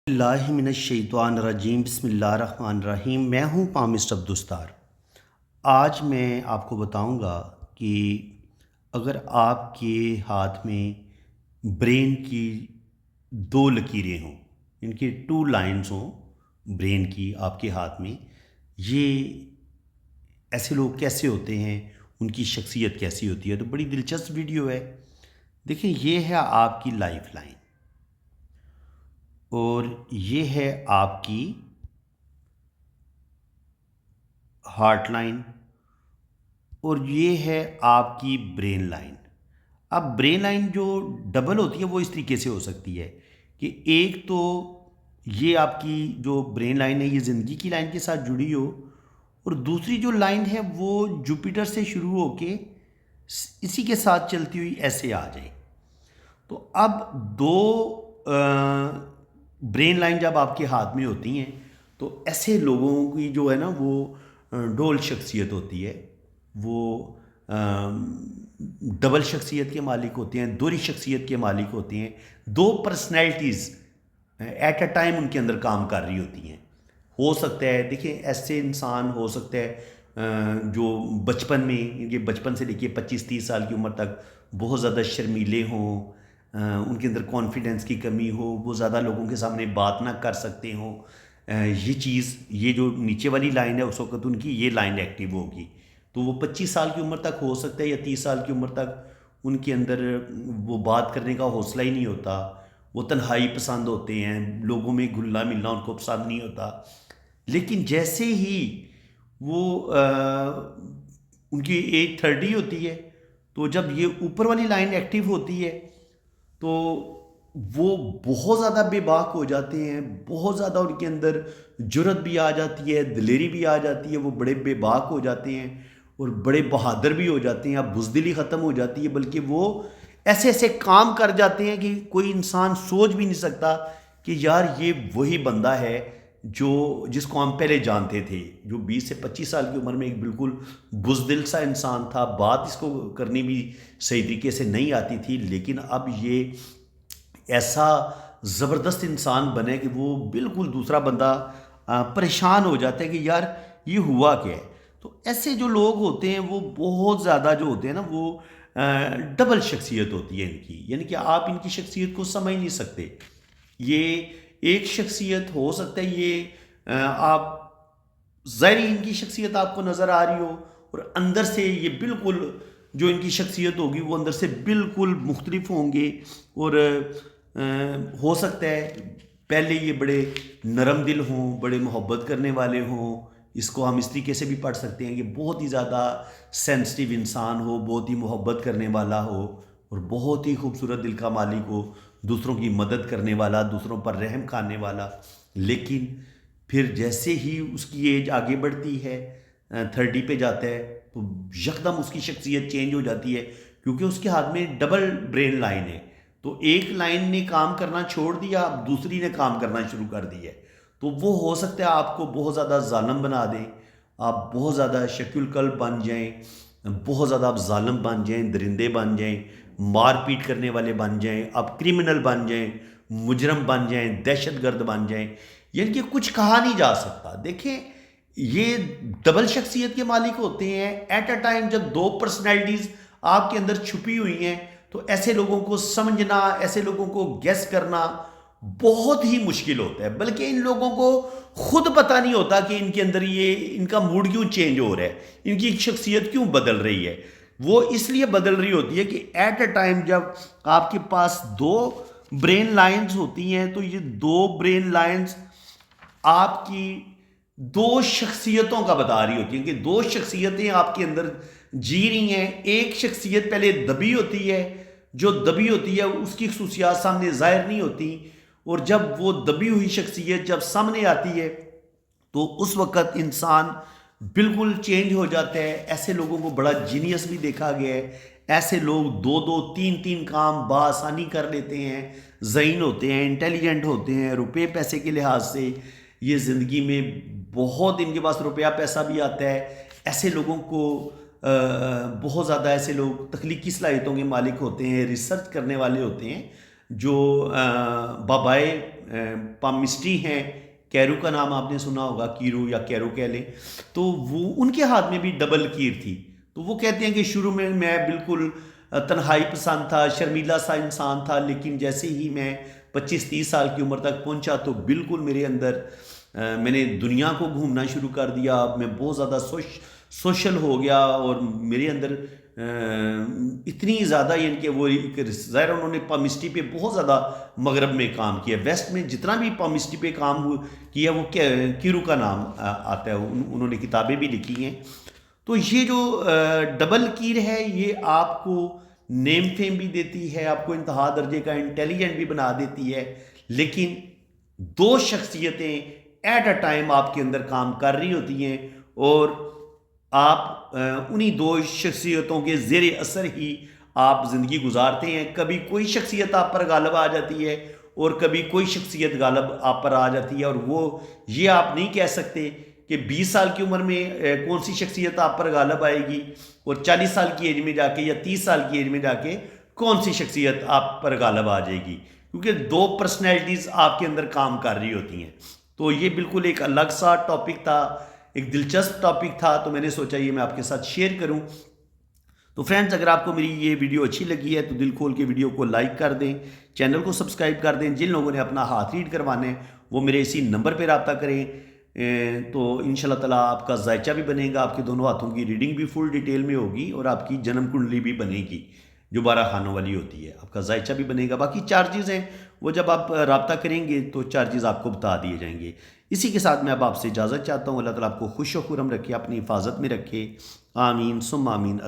اللہ من الشیطان الرجیم بسم اللہ الرحمن الرحیم۔ میں ہوں پامسٹ عبدالستار۔ آج میں آپ کو بتاؤں گا کہ اگر آپ کے ہاتھ میں برین کی دو لکیریں ہوں، ان کی 2 لائنز ہوں برین کی آپ کے ہاتھ میں، یہ ایسے لوگ کیسے ہوتے ہیں، ان کی شخصیت کیسی ہوتی ہے۔ تو بڑی دلچسپ ویڈیو ہے، دیکھیں یہ ہے آپ کی لائف لائن اور یہ ہے آپ کی ہارٹ لائن اور یہ ہے آپ کی برین لائن۔ اب برین لائن جو ڈبل ہوتی ہے وہ اس طریقے سے ہو سکتی ہے کہ ایک تو یہ آپ کی جو برین لائن ہے یہ زندگی کی لائن کے ساتھ جڑی ہو، اور دوسری جو لائن ہے وہ جوپیٹر سے شروع ہو کے اسی کے ساتھ چلتی ہوئی ایسے آ جائے۔ تو اب دو برین لائن جب آپ کے ہاتھ میں ہوتی ہیں تو ایسے لوگوں کی جو ہے نا وہ ڈول شخصیت ہوتی ہے، وہ ڈبل شخصیت کے مالک ہوتے ہیں، دوہری شخصیت کے مالک ہوتے ہیں، دو پرسنالٹیز ایٹ اے ٹائم ان کے اندر کام کر رہی ہوتی ہیں۔ ہو سکتا ہے دیکھیں ایسے انسان ہو سکتا ہے جو بچپن میں ان کے بچپن سے لے کے 25-30 سال کی عمر تک بہت زیادہ شرمیلے ہوں، ان کے اندر کانفیڈنس کی کمی ہو، وہ زیادہ لوگوں کے سامنے بات نہ کر سکتے ہوں۔ یہ چیز، یہ جو نیچے والی لائن ہے اس وقت ان کی یہ لائن ایکٹیو ہوگی، تو وہ 25 سال کی عمر تک ہو سکتا ہے یا 30 سال کی عمر تک ان کے اندر وہ بات کرنے کا حوصلہ ہی نہیں ہوتا، وہ تنہائی پسند ہوتے ہیں، لوگوں میں گھلنا ملنا ان کو پسند نہیں ہوتا۔ لیکن جیسے ہی وہ ان کی ایج 30 ہوتی ہے تو جب یہ اوپر والی لائن ایکٹیو ہوتی ہے تو وہ بہت زیادہ بے باک ہو جاتے ہیں، بہت زیادہ ان کے اندر جرت بھی آ جاتی ہے، دلیری بھی آ جاتی ہے، وہ بڑے بے باک ہو جاتے ہیں اور بڑے بہادر بھی ہو جاتے ہیں۔ اب بزدلی ختم ہو جاتی ہے، بلکہ وہ ایسے ایسے کام کر جاتے ہیں کہ کوئی انسان سوچ بھی نہیں سکتا کہ یار یہ وہی بندہ ہے جس کو ہم پہلے جانتے تھے، جو 20 سے 25 سال کی عمر میں ایک بالکل بزدل سا انسان تھا، بات اس کو کرنی بھی صحیح طریقے سے نہیں آتی تھی، لیکن اب یہ ایسا زبردست انسان بنے کہ وہ بالکل دوسرا بندہ پریشان ہو جاتا ہے کہ یار یہ ہوا کیا ہے۔ تو ایسے جو لوگ ہوتے ہیں وہ بہت زیادہ جو ہوتے ہیں نا وہ ڈبل شخصیت ہوتی ہے ان کی، یعنی کہ آپ ان کی شخصیت کو سمجھ نہیں سکتے۔ یہ ایک شخصیت ہو سکتا ہے یہ آپ ظاہری ان کی شخصیت آپ کو نظر آ رہی ہو اور اندر سے یہ بالکل جو ان کی شخصیت ہوگی وہ اندر سے بالکل مختلف ہوں گے، اور ہو سکتا ہے پہلے یہ بڑے نرم دل ہوں، بڑے محبت کرنے والے ہوں، اس کو ہم اس طریقے سے بھی پڑھ سکتے ہیں کہ بہت ہی زیادہ سینسٹیو انسان ہو، بہت ہی محبت کرنے والا ہو اور بہت ہی خوبصورت دل کا مالک ہو، دوسروں کی مدد کرنے والا، دوسروں پر رحم کھانے والا۔ لیکن پھر جیسے ہی اس کی ایج آگے بڑھتی ہے، 30 پہ جاتا ہے، تو یکدم اس کی شخصیت چینج ہو جاتی ہے، کیونکہ اس کے ہاتھ میں ڈبل برین لائن ہے۔ تو ایک لائن نے کام کرنا چھوڑ دیا، اب دوسری نے کام کرنا شروع کر دیا ہے، تو وہ ہو سکتا ہے آپ کو بہت زیادہ ظالم بنا دیں، آپ بہت زیادہ شکی القلب بن جائیں، بہت زیادہ آپ ظالم بن جائیں، درندے بن جائیں، مار پیٹ کرنے والے بن جائیں، آپ کرمنل بن جائیں، مجرم بن جائیں، دہشت گرد بن جائیں، یعنی کہ کچھ کہا نہیں جا سکتا۔ دیکھیں یہ ڈبل شخصیت کے مالک ہوتے ہیں، ایٹ اے ٹائم جب دو پرسنالٹیز آپ کے اندر چھپی ہوئی ہیں تو ایسے لوگوں کو سمجھنا، ایسے لوگوں کو گیس کرنا بہت ہی مشکل ہوتا ہے، بلکہ ان لوگوں کو خود پتہ نہیں ہوتا کہ ان کے اندر یہ ان کا موڈ کیوں چینج ہو رہا ہے، ان کی شخصیت کیوں بدل رہی ہے۔ وہ اس لیے بدل رہی ہوتی ہے کہ ایٹ اے ٹائم جب آپ کے پاس دو برین لائنز ہوتی ہیں تو یہ دو برین لائنز آپ کی دو شخصیتوں کا بتا رہی ہوتی ہیں، کہ دو شخصیتیں آپ کے اندر جی رہی ہیں۔ ایک شخصیت پہلے دبی ہوتی ہے، جو دبی ہوتی ہے اس کی خصوصیات سامنے ظاہر نہیں ہوتی، اور جب وہ دبی ہوئی شخصیت جب سامنے آتی ہے تو اس وقت انسان بالکل چینج ہو جاتا ہے۔ ایسے لوگوں کو بڑا جینیس بھی دیکھا گیا ہے، ایسے لوگ 2-2 3 کام بآسانی کر لیتے ہیں، ذہین ہوتے ہیں، انٹیلیجنٹ ہوتے ہیں، روپے پیسے کے لحاظ سے یہ زندگی میں بہت ان کے پاس روپیہ پیسہ بھی آتا ہے۔ ایسے لوگوں کو بہت زیادہ ایسے لوگ تخلیقی صلاحیتوں کے مالک ہوتے ہیں، ریسرچ کرنے والے ہوتے ہیں، جو بابائے پامسٹی ہیں، کیرو کا نام آپ نے سنا ہوگا، کیرو یا کیرو کہہ لیں، تو وہ ان کے ہاتھ میں بھی ڈبل کیر تھی. تو وہ کہتے ہیں کہ شروع میں بالکل تنہائی پسند تھا، شرمیلا سا انسان تھا، لیکن جیسے ہی میں 25-30 سال کی عمر تک پہنچا تو بالکل میرے اندر میں نے دنیا کو گھومنا شروع کر دیا. اب میں بہت زیادہ سوشل ہو گیا، اور میرے اندر اتنی زیادہ یعنی کہ وہ ظاہر انہوں نے پامسٹی پہ بہت زیادہ مغرب میں کام کیا. ویسٹ میں جتنا بھی پامسٹی پہ کام کیا وہ کیرو کا نام آتا ہے، انہوں نے کتابیں بھی لکھی ہیں. تو یہ جو ڈبل کیر ہے یہ آپ کو نیم فیم بھی دیتی ہے، آپ کو انتہا درجے کا انٹیلیجنٹ بھی بنا دیتی ہے، لیکن دو شخصیتیں ایٹ اے ٹائم آپ کے اندر کام کر رہی ہوتی ہیں، اور آپ انہی دو شخصیتوں کے زیر اثر ہی آپ زندگی گزارتے ہیں. کبھی کوئی شخصیت آپ پر غالب آ جاتی ہے اور کبھی کوئی شخصیت غالب آپ پر آ جاتی ہے، اور وہ یہ آپ نہیں کہہ سکتے کہ 20 سال کی عمر میں کون سی شخصیت آپ پر غالب آئے گی، اور 40 سال کی ایج میں جا کے یا 30 سال کی ایج میں جا کے کون سی شخصیت آپ پر غالب آ جائے گی، کیونکہ دو پرسنالٹیز آپ کے اندر کام کر رہی ہوتی ہیں. تو یہ بالکل ایک الگ سا ٹاپک تھا، ایک دلچسپ ٹاپک تھا، تو میں نے سوچا یہ میں آپ کے ساتھ شیئر کروں. تو فرینڈز، اگر آپ کو میری یہ ویڈیو اچھی لگی ہے تو دل کھول کے ویڈیو کو لائک کر دیں، چینل کو سبسکرائب کر دیں. جن لوگوں نے اپنا ہاتھ ریڈ کروانا ہے وہ میرے اسی نمبر پہ رابطہ کریں، تو انشاءاللہ تعالیٰ آپ کا ذائچہ بھی بنے گا، آپ کے دونوں ہاتھوں کی ریڈنگ بھی فل ڈیٹیل میں ہوگی، اور آپ کی جنم کنڈلی بھی بنے گی جو 12 خانوں والی ہوتی ہے، آپ کا ذائچہ بھی بنے گا. باقی چارجز ہیں وہ جب آپ رابطہ کریں گے تو چارجز آپ کو بتا دیے جائیں گے. اسی کے ساتھ میں اب آپ سے اجازت چاہتا ہوں. اللہ تعالیٰ آپ کو خوش و خرم رکھے، اپنی حفاظت میں رکھے. آمین ثم آمین.